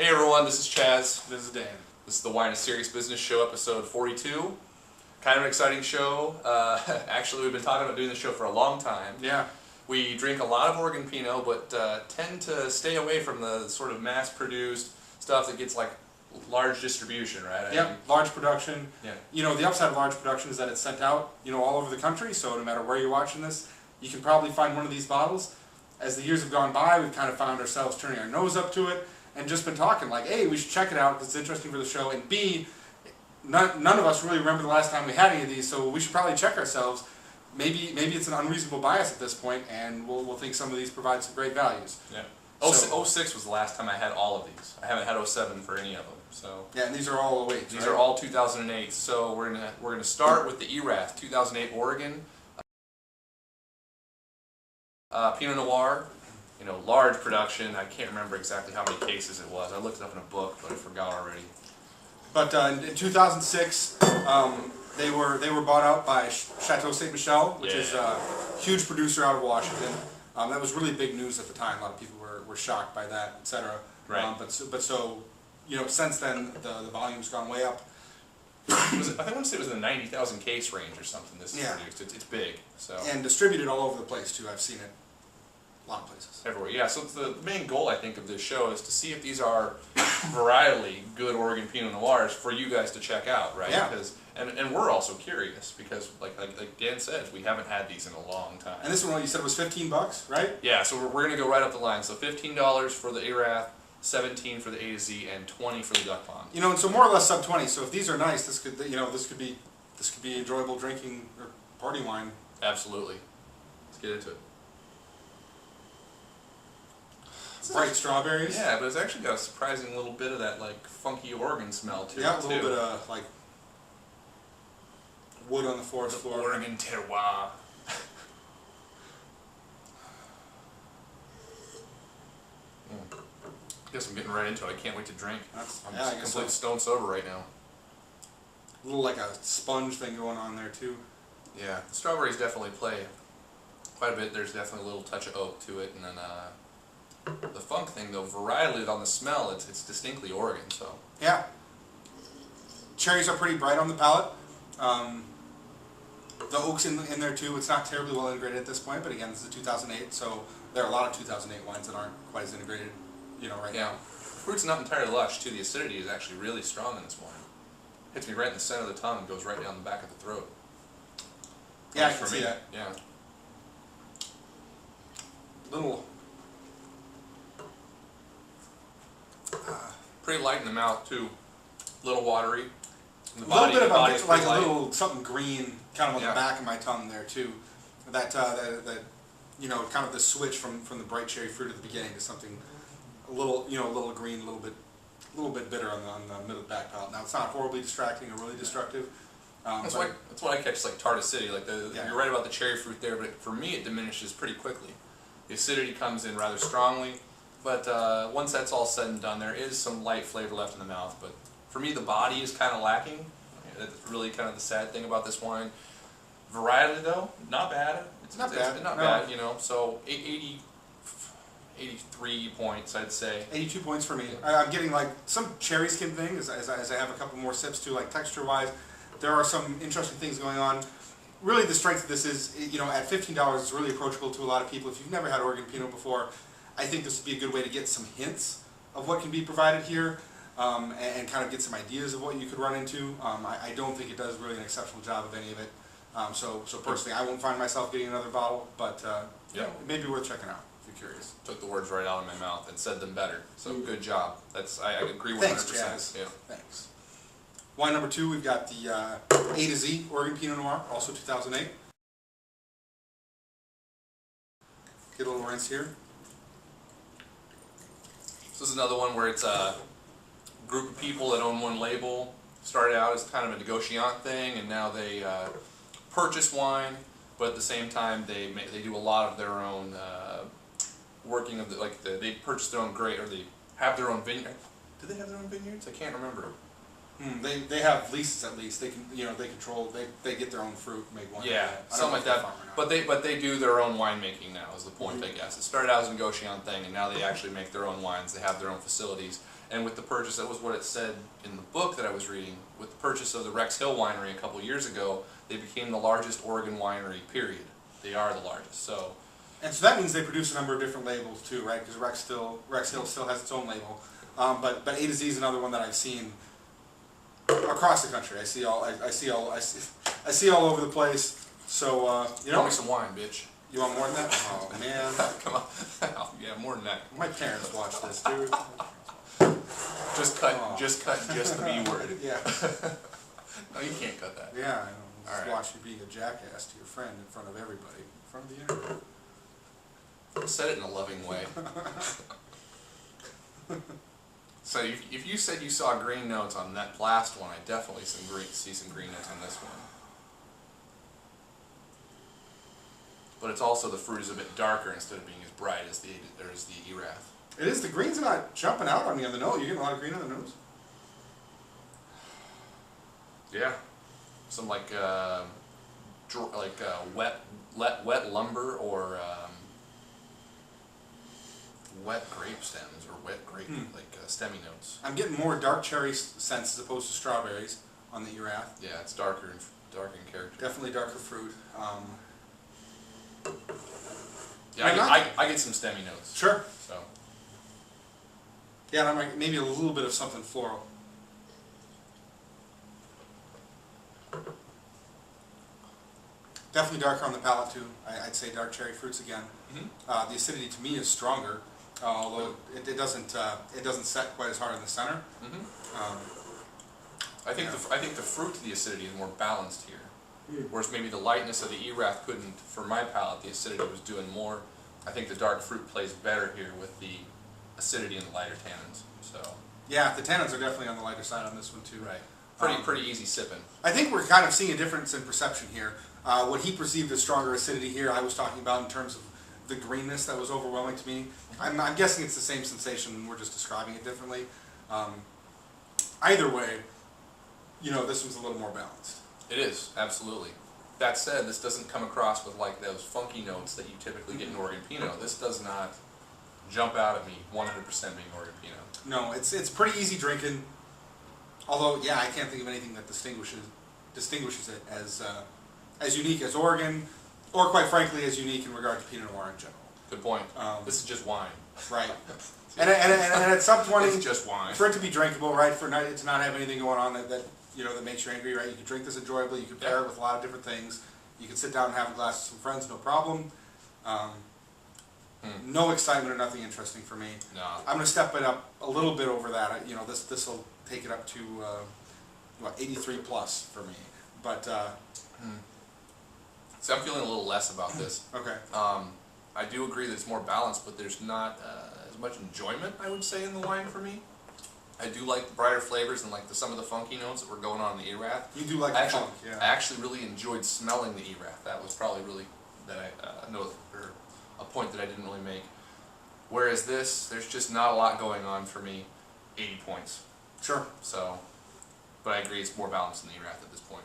Hey everyone, this is Chaz. This is Dan. This is the Wine is Serious Business Show, episode 42. Kind of an exciting show. Actually, we've been talking about doing this show for a long time. Yeah. We drink a lot of Oregon Pinot, but tend to stay away from the sort of mass-produced stuff that gets like large distribution, right? Yeah, large production. Yeah. You know, the upside of large production is that it's sent out, all over the country, so no matter where you're watching this, you can probably find one of these bottles. As the years have gone by, we've kind of found ourselves turning our nose up to it and just been talking like, hey, we should check it out because it's interesting for the show, and B, none of us really remember the last time we had any of these, so we should probably check ourselves. Maybe it's an unreasonable bias at this point, and we'll think some of these provide some great values. Yeah. So, 06 was the last time I had all of these. I haven't had 07 for any of them. So yeah, and these are all 08. These are all 2008. So we're gonna start with the Erath 2008 Oregon Pinot Noir. You know, large production. I can't remember exactly how many cases it was. I looked it up in a book, but I forgot already. But in 2006, they were bought out by Chateau Ste. Michelle, which is a huge producer out of Washington. That was really big news at the time. A lot of people were shocked by that, etc. Right. So since then the volume's gone way up. I want to say it was in the 90,000 case range or something. This is produced. It's big. So and distributed all over the place too. I've seen it a lot of places. Everywhere. Yeah. So the main goal I think of this show is to see if these are varietally good Oregon Pinot Noirs for you guys to check out, right? Yeah. Because and we're also curious because like Dan said, we haven't had these in a long time. And this one you said was $15, right? Yeah. So we're gonna go right up the line. So $15 for the Erath, 17 for the A to Z, and 20 for the Duck Pond. And so more or less sub 20. So if these are nice, this could be enjoyable drinking or party wine. Absolutely. Let's get into it. Bright strawberries. Yeah, but it's actually got a surprising little bit of that like funky Oregon smell to it. Yeah, a little bit of like wood on the forest floor. Oregon terroir. Guess I'm getting right into it. I can't wait to drink. I'm completely stone sober right now. A little like a sponge thing going on there too. Yeah, the strawberries definitely play quite a bit. There's definitely a little touch of oak to it, and then the funk thing though, varietally on the smell, it's distinctly Oregon. So yeah, cherries are pretty bright on the palate. The oak's in there too. It's not terribly well integrated at this point, but again, this is 2008, so there are a lot of 2008 wines that aren't quite as integrated, right now. Fruit's not entirely lush too. The acidity is actually really strong in this wine. Hits me right in the center of the tongue and goes right down the back of the throat. Yeah, I can see that. Yeah. Little. Pretty light in the mouth too. Little watery. A little bit of a little something green, kind of on the back of my tongue there too. That kind of the switch from the bright cherry fruit at the beginning to something a little green, a little bit bitter on the middle back palate. Now it's not horribly distracting or really destructive. That's what I catch like tart acidity. Like you're right about the cherry fruit there, but for me it diminishes pretty quickly. The acidity comes in rather strongly, but once that's all said and done, there is some light flavor left in the mouth. But for me, the body is kind of lacking. That's really kind of the sad thing about this wine. Varietally though, not bad. It's not bad. So 83 points, I'd say. 82 points for me. I'm getting like some cherry skim thing as I have a couple more sips too, like texture-wise. There are some interesting things going on. Really, the strength of this is, at $15, it's really approachable to a lot of people. If you've never had Oregon Pinot before, I think this would be a good way to get some hints of what can be provided here, and kind of get some ideas of what you could run into. I don't think it does really an exceptional job of any of it. So personally, I won't find myself getting another bottle, but it may be worth checking out if you're curious. Took the words right out of my mouth and said them better. So good job. I agree 100%. Thanks, Chaz. Yeah. Thanks. Wine number 2, we've got the A to Z Oregon Pinot Noir, also 2008. Get a little rinse here. So this is another one where it's a group of people that own one label. Started out as kind of a negociant thing, and now they purchase wine, but at the same time they do a lot of their own working of they purchase their own grape, or they have their own vineyard. Do they have their own vineyards? I can't remember. They have leases at least. They can they control they get their own fruit, make wine. Yeah, something like that. But they do their own winemaking now. Is the point I guess. It started out as a negociant thing, and now they actually make their own wines. They have their own facilities, And with the purchase, that was what it said in the book that I was reading, with the purchase of the Rex Hill Winery a couple years ago, they became the largest Oregon winery, period. They are the largest, so. And so that means they produce a number of different labels too, right? Because Rex Hill still has its own label. But A to Z is another one that I've seen across the country. I see all over the place. So you know. Give me some wine, bitch. You want more than that? Oh man. Come on. Oh, yeah, more than that. My parents watch this, dude. Just cut just the B word. Yeah. No, you can't cut that. Yeah, I know. Just All right. watch you being a jackass to your friend in front of everybody, in front of the internet. Said it in a loving way. So if you said you saw green notes on that last one, I definitely see some green notes on this one. But it's also the fruit is a bit darker instead of being as bright as the Erath. It is. The green's not jumping out on me on the nose. You're getting a lot of green on the nose. Yeah, some like wet lumber or wet grape stems or wet grape stemmy notes. I'm getting more dark cherry scents as opposed to strawberries on the Erath. Yeah, it's darker in character. Definitely darker fruit. Yeah, I get some stemmy notes. Sure. So. Yeah, and I'm maybe a little bit of something floral. Definitely darker on the palate too. I'd say dark cherry fruits again. Mm-hmm. The acidity to me is stronger, although it doesn't set quite as hard in the center. Mm-hmm. I think the fruit to the acidity is more balanced here, whereas maybe the lightness of the Erath couldn't. For my palate, the acidity was doing more. I think the dark fruit plays better here with the acidity and the lighter tannins. So. Yeah, the tannins are definitely on the lighter side on this one too. Right. Pretty easy sipping. I think we're kind of seeing a difference in perception here. What he perceived as stronger acidity here, I was talking about in terms of the greenness that was overwhelming to me. I'm guessing it's the same sensation, and we're just describing it differently. Either way, you know, this one's a little more balanced. It is, absolutely. That said, this doesn't come across with like those funky notes that you typically get in Oregon Pinot. This does not jump out at me 100% being Oregon Pinot. No, it's pretty easy drinking. Although, yeah, I can't think of anything that distinguishes it as unique as Oregon, or quite frankly, as unique in regard to Pinot Noir in general. Good point. This is just wine. Right. and at some point, it's just wine. For it to be drinkable, right? For it to not have anything going on that makes you angry, right? You can drink this enjoyably. You can pair it with a lot of different things. You can sit down and have a glass with some friends, no problem. No excitement or nothing interesting for me. No. I'm going to step it up a little bit over that. This will take it up to 83 plus for me. But so I'm feeling a little less about this. Okay. I do agree that it's more balanced, but there's not as much enjoyment, I would say, in the wine for me. I do like the brighter flavors and like some of the funky notes that were going on in the Erath. You do like the funk, yeah. I actually really enjoyed smelling the Erath. That was probably really a point that I didn't really make. Whereas this, there's just not a lot going on for me. 80 points. Sure. So, but I agree it's more balanced than the Erath at this point.